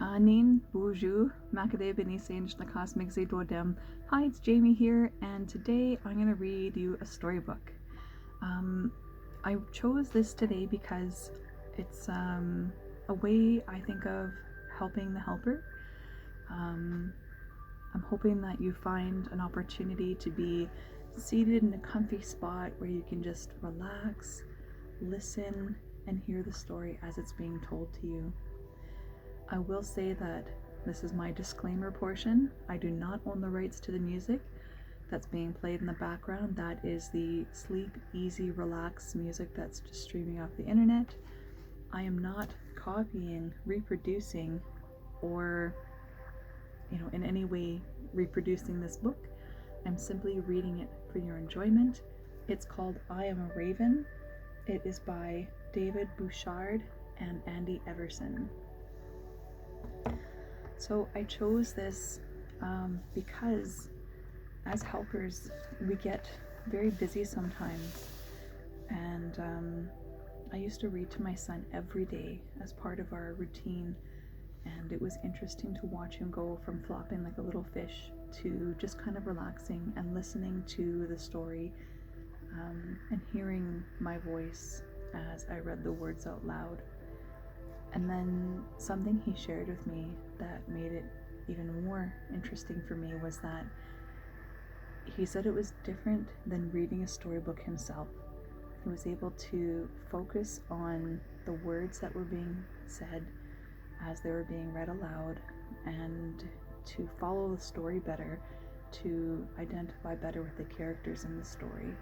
Nin, bonjour, Makade Benisange Nakas Migze Dodem. Hi, it's Jaime here, and today I'm going to read you a storybook. I chose this today because it's a way I think of helping the helper. I'm hoping that you find an opportunity to be seated in a comfy spot where you can just relax, listen, and hear the story as it's being told to you. I will say that this is my disclaimer portion. I do not own the rights to the music that's being played in the background. That is the sleep, easy, relax music that's just streaming off the internet. I am not copying, reproducing, or in any way reproducing this book. I'm simply reading it for your enjoyment. It's called I Am a Raven. It is by David Bouchard and Andy Everson. So I chose this because as helpers we get very busy sometimes, and I used to read to my son every day as part of our routine, and it was interesting to watch him go from flopping like a little fish to just kind of relaxing and listening to the story, and hearing my voice as I read the words out loud. And then something he shared with me that made it even more interesting for me was that he said it was different than reading a storybook himself. He was able to focus on the words that were being said as they were being read aloud, and to follow the story better, to identify better with the characters in the story.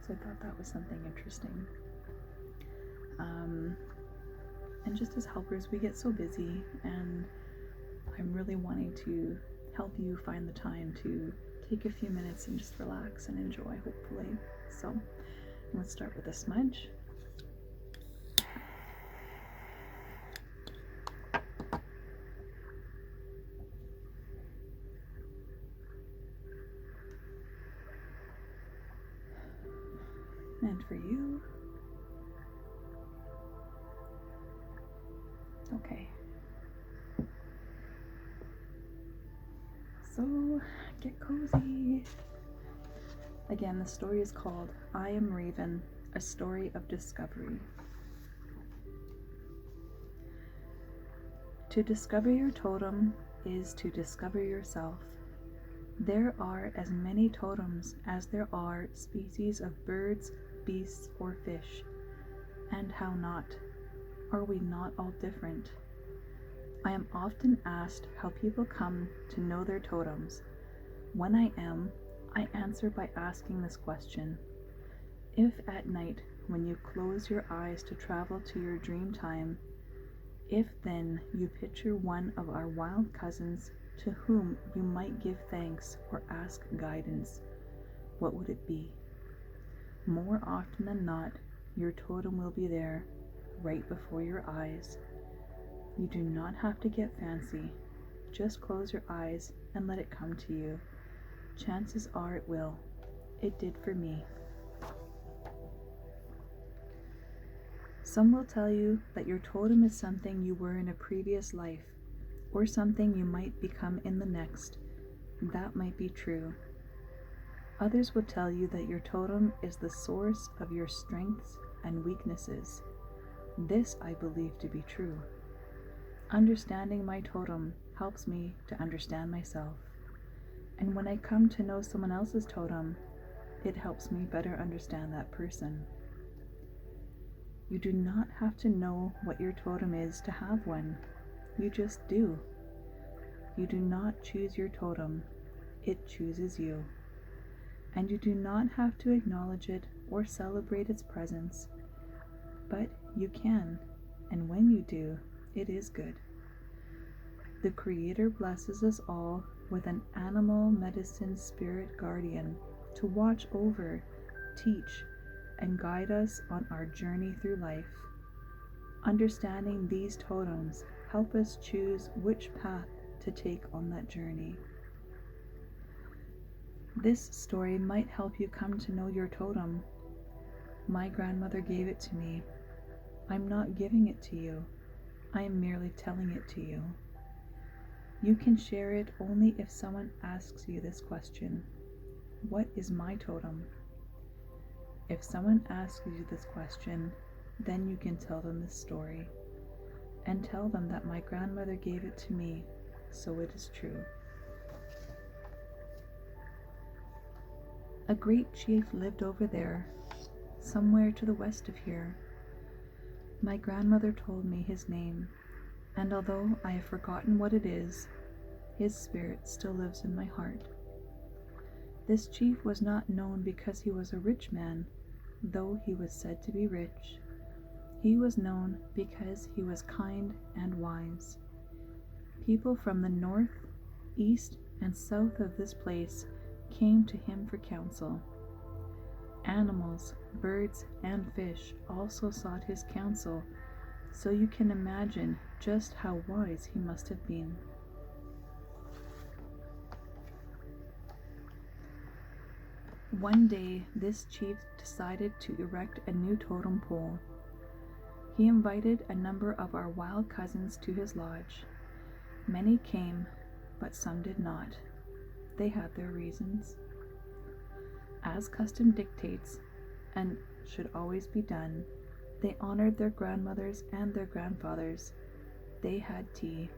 So I thought that was something interesting. And just as helpers, we get so busy, and I'm really wanting to help you find the time to take a few minutes and just relax and enjoy, hopefully. So let's start with a smudge. And for you, okay. So get cozy. Again, the story is called I Am Raven, a story of discovery. To discover your totem is to discover yourself. There are as many totems as there are species of birds, beasts, or fish. And how not? Are we not all different? I am often asked how people come to know their totems. When I answer by asking this question. If at night, when you close your eyes to travel to your dream time, if then you picture one of our wild cousins to whom you might give thanks or ask guidance, what would it be? More often than not, your totem will be there, right before your eyes. You do not have to get fancy. Just close your eyes and let it come to you. Chances are it will. It did for me. Some will tell you that your totem is something you were in a previous life, or something you might become in the next. That might be true. Others will tell you that your totem is the source of your strengths and weaknesses. This I believe to be true. Understanding my totem helps me to understand myself. And when I come to know someone else's totem, it helps me better understand that person. You do not have to know what your totem is to have one. You just do. You do not choose your totem. It chooses you. And you do not have to acknowledge it or celebrate its presence. But you can, and when you do, it is good. The Creator blesses us all with an animal medicine spirit guardian to watch over, teach, and guide us on our journey through life. Understanding these totems help us choose which path to take on that journey. This story might help you come to know your totem. My grandmother gave it to me. I'm not giving it to you. I am merely telling it to you. You can share it only if someone asks you this question: what is my totem? If someone asks you this question, then you can tell them this story, and tell them that my grandmother gave it to me, so it is true. A great chief lived over there, somewhere to the west of here. My grandmother told me his name, and although I have forgotten what it is, his spirit still lives in my heart. This chief was not known because he was a rich man, though he was said to be rich. He was known because he was kind and wise. People from the north, east, and south of this place came to him for counsel. Animals, birds, and fish also sought his counsel, so you can imagine just how wise he must have been. One day, this chief decided to erect a new totem pole. He invited a number of our wild cousins to his lodge. Many came, but some did not. They had their reasons. As custom dictates, and should always be done, they honored their grandmothers and their grandfathers. They had tea.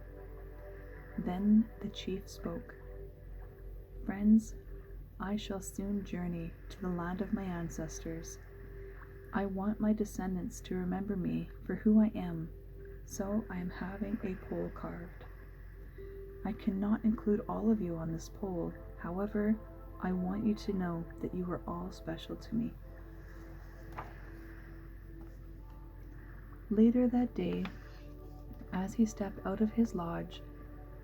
Then the chief spoke. Friends, I shall soon journey to the land of my ancestors. I want my descendants to remember me for who I am, so I am having a pole carved. I cannot include all of you on this pole. However, I want you to know that you are all special to me. Later that day, as he stepped out of his lodge,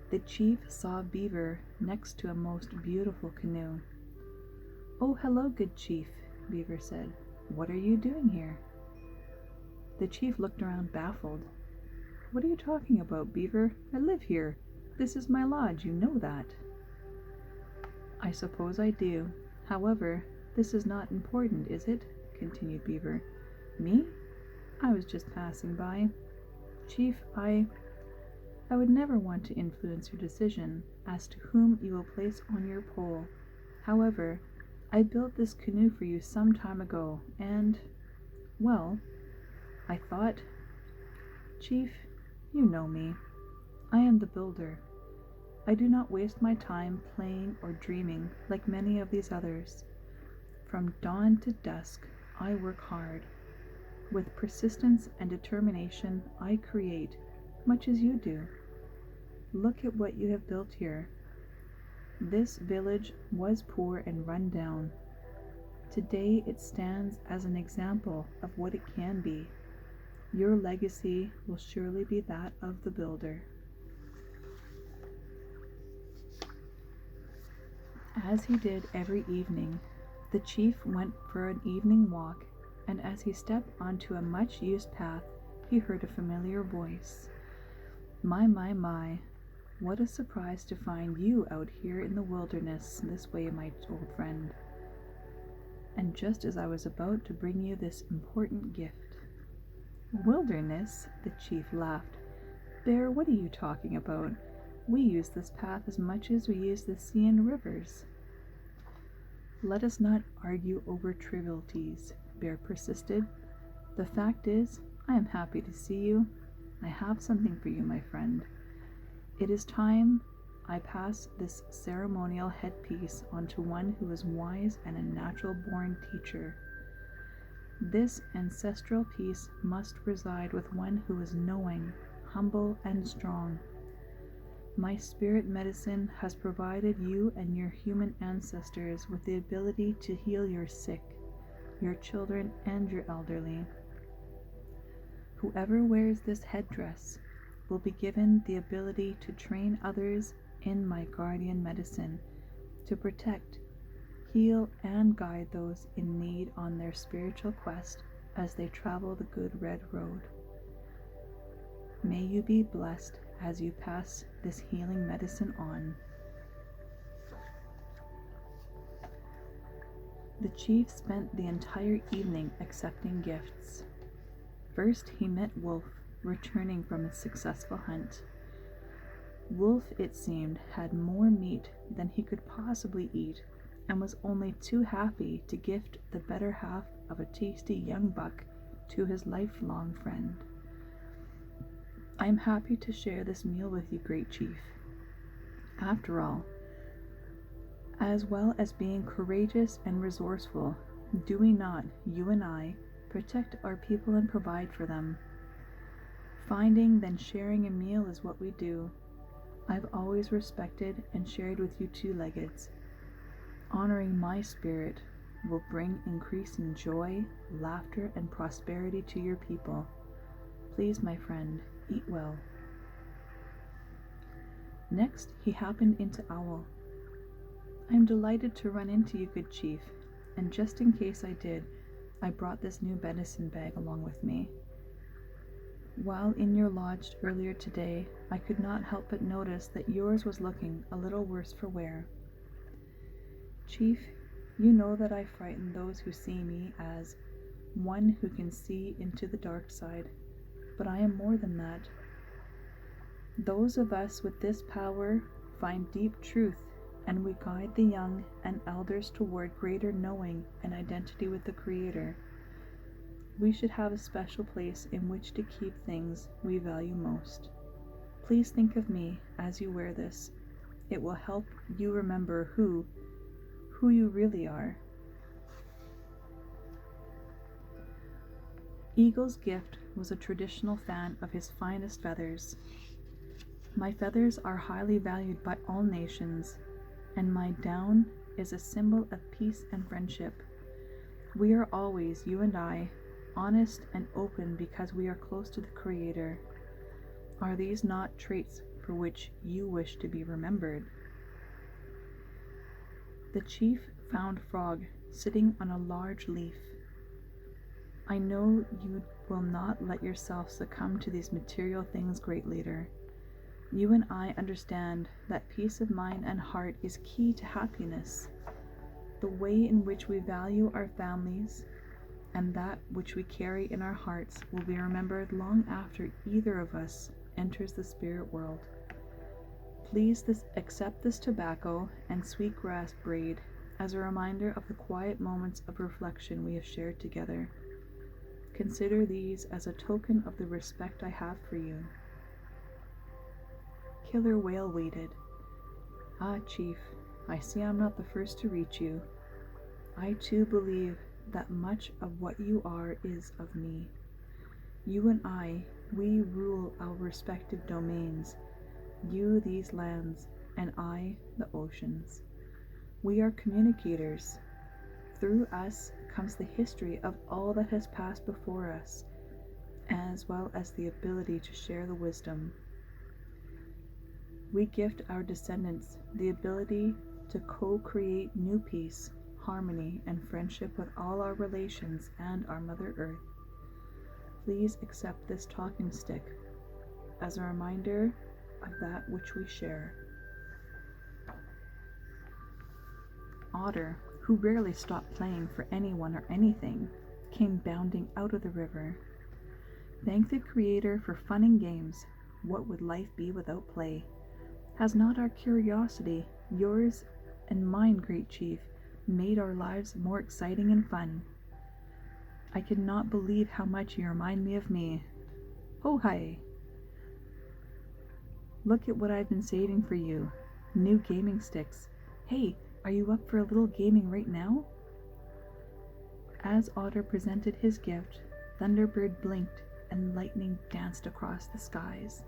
the chief saw Beaver next to a most beautiful canoe. "Oh, hello, good chief," Beaver said. "What are you doing here?" The chief looked around baffled. "What are you talking about, Beaver? I live here. This is my lodge, you know that." "I suppose I do. However, this is not important, is it?" continued Beaver. "Me? I was just passing by. Chief, I would never want to influence your decision as to whom you will place on your pole. However, I built this canoe for you some time ago, and, well, I thought, Chief, you know me. I am the builder. I do not waste my time playing or dreaming like many of these others. From dawn to dusk, I work hard. With persistence and determination, I create, much as you do. Look at what you have built here. This village was poor and run down. Today it stands as an example of what it can be. Your legacy will surely be that of the builder." As he did every evening, the chief went for an evening walk, and as he stepped onto a much-used path, he heard a familiar voice. My, what a surprise to find you out here in the wilderness this way, my old friend. And just as I was about to bring you this important gift." "Wilderness?" the chief laughed. "Bear, what are you talking about? We use this path as much as we use the sea and rivers." "Let us not argue over trivialities," Bear persisted. "The fact is, I am happy to see you. I have something for you, my friend. It is time I pass this ceremonial headpiece onto one who is wise and a natural-born teacher. This ancestral piece must reside with one who is knowing, humble, and strong. My spirit medicine has provided you and your human ancestors with the ability to heal your sick, your children, and your elderly. Whoever wears this headdress will be given the ability to train others in my guardian medicine, to protect, heal, and guide those in need on their spiritual quest as they travel the good red road. May you be blessed as you pass this healing medicine on." The chief spent the entire evening accepting gifts. First, he met Wolf, returning from a successful hunt. Wolf, it seemed, had more meat than he could possibly eat, and was only too happy to gift the better half of a tasty young buck to his lifelong friend. I am happy to share this meal with you, great chief. After all, as well as being courageous and resourceful, do we not, you and I, protect our people and provide for them? Finding then sharing a meal is what we do. I've always respected and shared with you two-leggeds. Honoring my spirit will bring increasing joy, laughter, and prosperity to your people. Please, my friend, eat well. Next, he happened into Owl. I am delighted to run into you, good chief, and just in case I did, I brought this new medicine bag along with me. While in your lodge earlier today, I could not help but notice that yours was looking a little worse for wear. Chief, you know that I frighten those who see me as one who can see into the dark side, but I am more than that. Those of us with this power find deep truth, and we guide the young and elders toward greater knowing and identity with the Creator. We should have a special place in which to keep things we value most. Please think of me as you wear this. It will help you remember who you really are. Eagle's gift was a traditional fan of his finest feathers. My feathers are highly valued by all nations, and my down is a symbol of peace and friendship. We are always, you and I, honest and open because we are close to the Creator. Are these not traits for which you wish to be remembered? The chief found Frog sitting on a large leaf. I know you will not let yourself succumb to these material things, great leader. You and I understand that peace of mind and heart is key to happiness. The way in which we value our families and that which we carry in our hearts will be remembered long after either of us enters the spirit world. Please accept this tobacco and sweet grass braid as a reminder of the quiet moments of reflection we have shared together. Consider these as a token of the respect I have for you. Killer Whale waited. Ah, Chief, I see I'm not the first to reach you. I too believe that much of what you are is of me. You and I, we rule our respective domains, you these lands, and I the oceans. We are communicators. Through us comes the history of all that has passed before us, as well as the ability to share the wisdom. We gift our descendants the ability to co-create new peace, harmony, and friendship with all our relations and our Mother Earth. Please accept this talking stick as a reminder of that which we share. Otter, who rarely stopped playing for anyone or anything, came bounding out of the river. Thank the Creator for fun and games. What would life be without play? Has not our curiosity, yours and mine, great chief, made our lives more exciting and fun? I cannot believe how much you remind me of me. Oh, hi! Look at what I've been saving for you. New gaming sticks. Hey, are you up for a little gaming right now? As Otter presented his gift, Thunderbird blinked and lightning danced across the skies.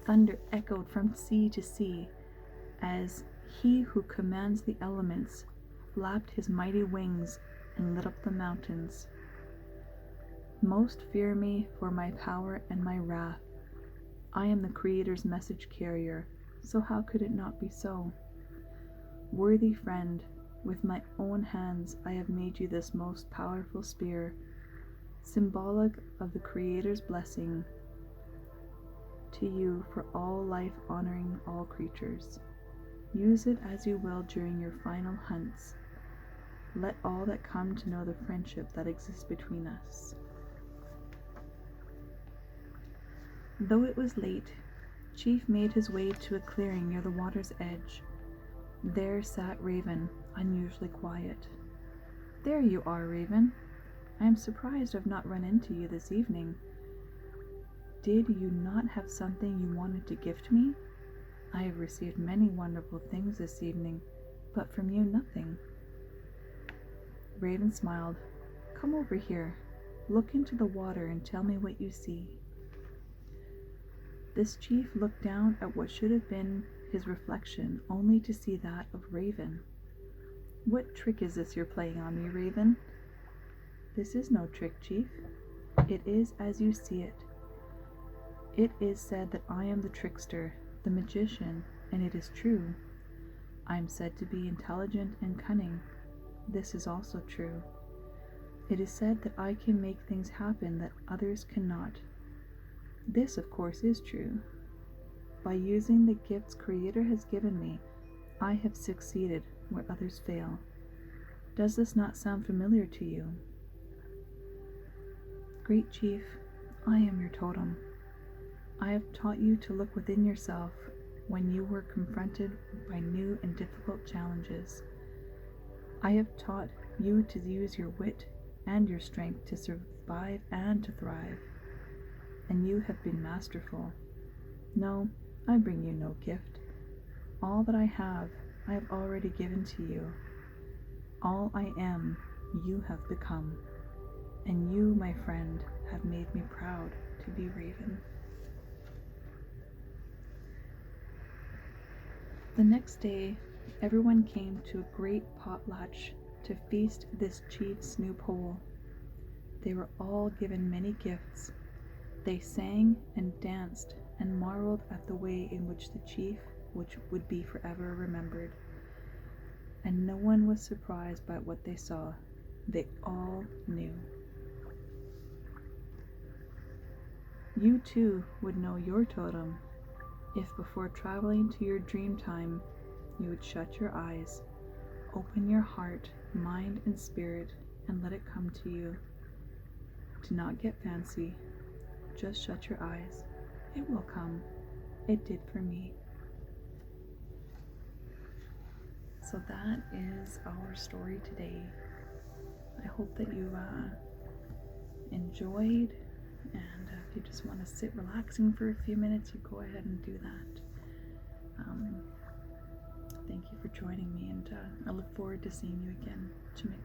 Thunder echoed from sea to sea as he who commands the elements flapped his mighty wings and lit up the mountains. Most fear me for my power and my wrath. I am the Creator's message carrier, so how could it not be so? Worthy friend, with my own hands I have made you this most powerful spear, symbolic of the Creator's blessing to you for all life, honoring all creatures. Use it as you will during your final hunts. Let all that come to know the friendship that exists between us. Though it was late, Chief made his way to a clearing near the water's edge. There sat Raven, unusually quiet. "There you are, Raven. I am surprised I've not run into you this evening. Did you not have something you wanted to gift me? I have received many wonderful things this evening, but from you nothing." Raven smiled. "Come over here. Look into the water and tell me what you see." This chief looked down at what should have been his reflection, only to see that of Raven. "What trick is this you're playing on me, Raven?" "This is no trick, Chief. It is as you see it. It is said that I am the trickster, the magician, and it is true. I am said to be intelligent and cunning. This is also true. It is said that I can make things happen that others cannot. This, of course, is true. By using the gifts Creator has given me, I have succeeded where others fail. Does this not sound familiar to you?" "Great Chief, I am your totem. I have taught you to look within yourself when you were confronted by new and difficult challenges. I have taught you to use your wit and your strength to survive and to thrive, and you have been masterful. No, I bring you no gift. All that I have already given to you. All I am, you have become, and you, my friend, have made me proud to be Raven." The next day, everyone came to a great potlatch to feast this chief's new pole. They were all given many gifts. They sang and danced and marveled at the way in which the chief would be forever remembered. And no one was surprised by what they saw. They all knew. You too would know your totem if before traveling to your dream time, you would shut your eyes, open your heart, mind, and spirit, and let it come to you. Do not get fancy. Just shut your eyes. It will come. It did for me. So that is our story today. I hope that you enjoyed, and if you just want to sit relaxing for a few minutes, you go ahead and do that. Thank you for joining me, and I look forward to seeing you again. Jaime.